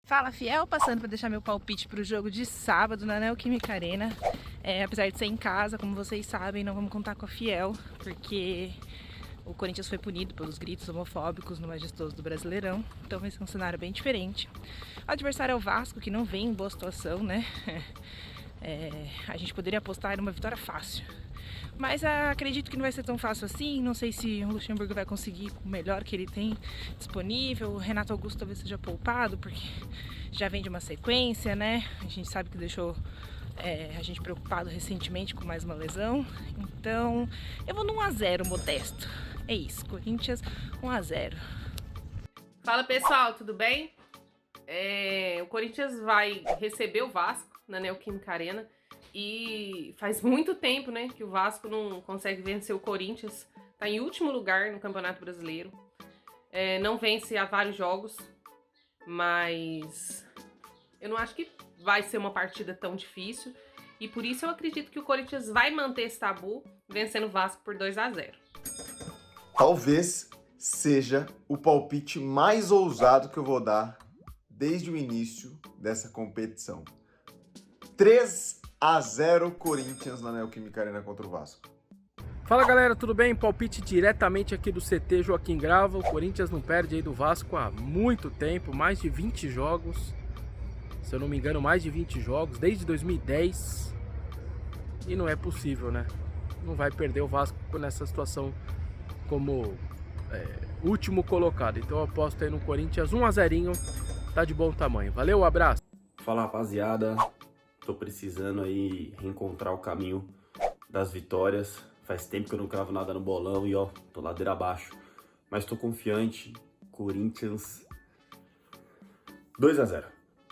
Fala Fiel, passando para deixar meu palpite para o jogo de sábado na Neoquímica Arena. Apesar de ser em casa, como vocês sabem, não vamos contar com a Fiel, porque o Corinthians foi punido pelos gritos homofóbicos no Majestoso do Brasileirão, então vai ser um cenário bem diferente. O adversário é o Vasco, que não vem em boa situação, né? A gente poderia apostar numa vitória fácil, mas acredito que não vai ser tão fácil assim. Não sei se o Luxemburgo vai conseguir o melhor que ele tem disponível. O Renato Augusto talvez seja poupado, porque já vem de uma sequência, né? A gente sabe que deixou a gente preocupado recentemente com mais uma lesão. Então eu vou no 1-0 modesto. É isso, Corinthians 1-0. Fala pessoal, tudo bem? O Corinthians vai receber o Vasco na Neoquímica Arena. E faz muito tempo, né, que o Vasco não consegue vencer o Corinthians. Tá em último lugar no Campeonato Brasileiro. Não vence há vários jogos, mas eu não acho que vai ser uma partida tão difícil. E por isso eu acredito que o Corinthians vai manter esse tabu, vencendo o Vasco por 2-0. Talvez seja o palpite mais ousado que eu vou dar desde o início dessa competição. 3-0 Corinthians na Neoquímica Arena contra o Vasco. Fala galera, tudo bem? Palpite diretamente aqui do CT Joaquim Grava. O Corinthians não perde aí do Vasco há muito tempo, mais de 20 jogos. Se eu não me engano, mais de 20 jogos, desde 2010. E não é possível, né? Não vai perder o Vasco nessa situação como último colocado. Então eu aposto aí no Corinthians 1-0, tá de bom tamanho. Valeu, abraço! Fala rapaziada, tô precisando aí reencontrar o caminho das vitórias. Faz tempo que eu não cravo nada no bolão e ó, tô ladeira abaixo. Mas tô confiante, Corinthians 2-0.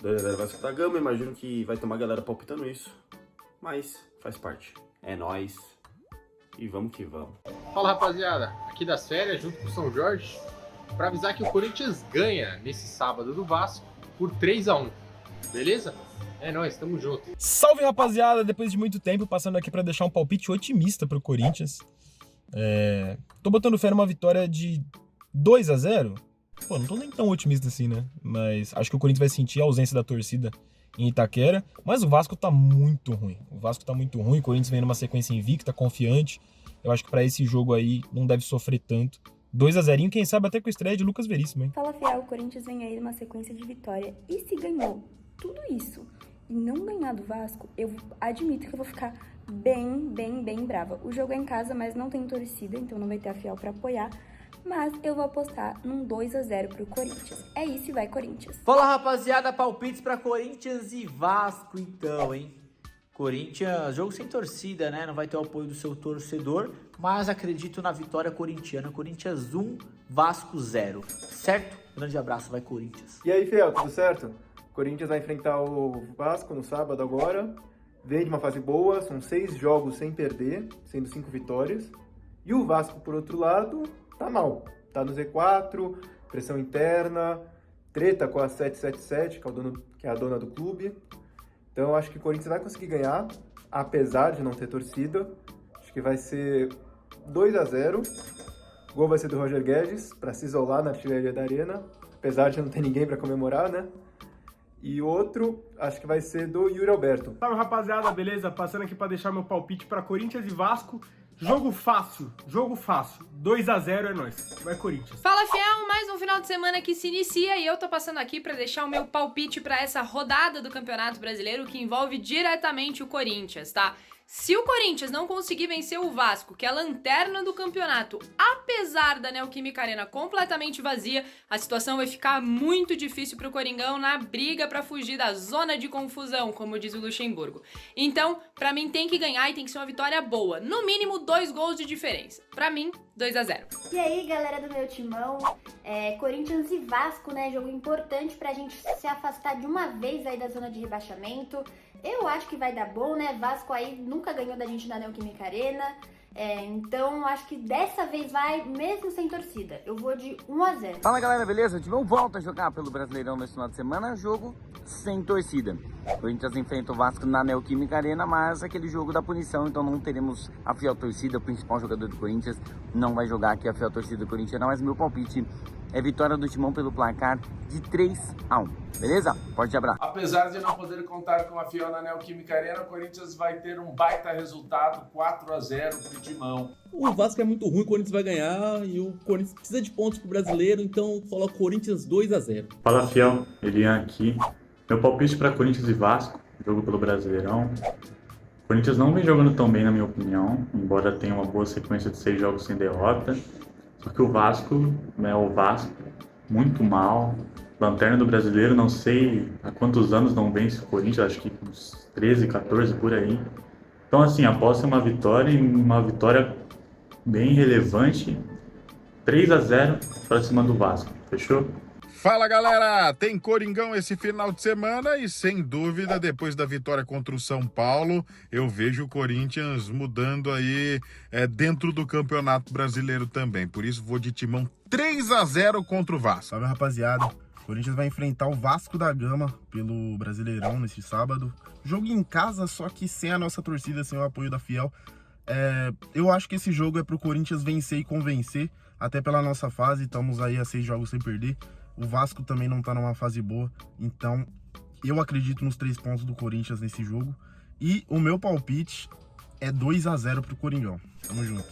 2-0 Vasco da Gama, imagino que vai ter uma galera palpitando isso. Mas faz parte, é nóis e vamos que vamos. Fala rapaziada, aqui das férias junto com o São Jorge, para avisar que o Corinthians ganha nesse sábado do Vasco por 3-1, beleza? É nóis, tamo junto. Salve rapaziada, depois de muito tempo passando aqui para deixar um palpite otimista pro Corinthians. Tô botando fé numa vitória de 2-0. Pô, não tô nem tão otimista assim, né? Mas acho que o Corinthians vai sentir a ausência da torcida em Itaquera. Mas o Vasco tá muito ruim. O Corinthians vem numa sequência invicta, confiante. Eu acho que pra esse jogo aí não deve sofrer tanto. 2-0, quem sabe até com a estreia de Lucas Veríssimo, hein? Fala Fiel, o Corinthians vem aí numa sequência de vitória. E se ganhou tudo isso e não ganhar do Vasco, eu admito que eu vou ficar bem brava. O jogo é em casa, mas não tem torcida, então não vai ter a Fiel pra apoiar. Mas eu vou apostar num 2-0 pro Corinthians. É isso e vai, Corinthians. Fala, rapaziada, palpites pra Corinthians e Vasco então, hein? Corinthians, jogo sem torcida, né? Não vai ter o apoio do seu torcedor, mas acredito na vitória corintiana. Corinthians 1, Vasco 0, certo? Grande abraço, vai Corinthians. E aí, Fiel, tudo certo? Corinthians vai enfrentar o Vasco no sábado agora. Vem de uma fase boa, são 6 jogos sem perder, sendo 5 vitórias. E o Vasco, por outro lado, tá mal. Tá no Z4, pressão interna, treta com a 777, que é a dona do clube. Então eu acho que o Corinthians vai conseguir ganhar, apesar de não ter torcida. Acho que vai ser 2-0. O gol vai ser do Roger Guedes, para se isolar na artilharia da Arena, apesar de não ter ninguém para comemorar, né? E outro, acho que vai ser do Yuri Alberto. Salve rapaziada, beleza? Passando aqui para deixar meu palpite para Corinthians e Vasco. Jogo fácil. 2-0 é nóis. Vai Corinthians. Fala Fiel, mais um final de semana que se inicia e eu tô passando aqui pra deixar o meu palpite pra essa rodada do Campeonato Brasileiro que envolve diretamente o Corinthians, tá? Se o Corinthians não conseguir vencer o Vasco, que é a lanterna do campeonato, apesar da Neoquímica Arena completamente vazia, a situação vai ficar muito difícil pro Coringão na briga pra fugir da zona de confusão, como diz o Luxemburgo. Então, pra mim tem que ganhar e tem que ser uma vitória boa. No mínimo 2 gols de diferença. Pra mim, 2-0. E aí, galera do meu timão, Corinthians e Vasco, né? Jogo importante pra gente se afastar de uma vez aí da zona de rebaixamento. Eu acho que vai dar bom, né? Vasco aí nunca ganhou da gente na Neoquímica Arena. Então, acho que dessa vez vai, mesmo sem torcida. Eu vou de 1-0. Fala galera, beleza? O Timão volta a jogar pelo Brasileirão nesse final de semana. Jogo sem torcida. O Corinthians enfrenta o Vasco na Neoquímica Arena, mas aquele jogo da punição, então não teremos a fiel torcida. O principal jogador do Corinthians não vai jogar aqui a fiel torcida do Corinthians, não. Mas meu palpite é vitória do Timão pelo placar de 3-1. Beleza? Forte abraço. Apesar de não poder contar com a fiel na Neoquímica Arena, o Corinthians vai ter um baita resultado, 4-0 pro Timão. O Vasco é muito ruim, o Corinthians vai ganhar e o Corinthians precisa de pontos pro brasileiro, então coloca o Corinthians 2-0. Fala, fiel, Elian aqui. Meu palpite para Corinthians e Vasco, jogo pelo Brasileirão. O Corinthians não vem jogando tão bem, na minha opinião, embora tenha uma boa sequência de 6 jogos sem derrota. Só que o Vasco, muito mal. Lanterna do Brasileiro, não sei há quantos anos não vence o Corinthians, acho que uns 13, 14 por aí. Então, assim, aposto em uma vitória bem relevante, 3-0 para cima do Vasco, fechou? Fala, galera! Tem Coringão esse final de semana e, sem dúvida, depois da vitória contra o São Paulo, eu vejo o Corinthians mudando aí dentro do Campeonato Brasileiro também. Por isso, vou de Timão 3-0 contra o Vasco. Salve, rapaziada! O Corinthians vai enfrentar o Vasco da Gama pelo Brasileirão neste sábado. Jogo em casa, só que sem a nossa torcida, sem o apoio da Fiel. Eu acho que esse jogo é pro Corinthians vencer e convencer, até pela nossa fase. Estamos aí a 6 jogos sem perder. O Vasco também não tá numa fase boa, então eu acredito nos 3 pontos do Corinthians nesse jogo. E o meu palpite é 2-0 pro Coringão. Tamo junto.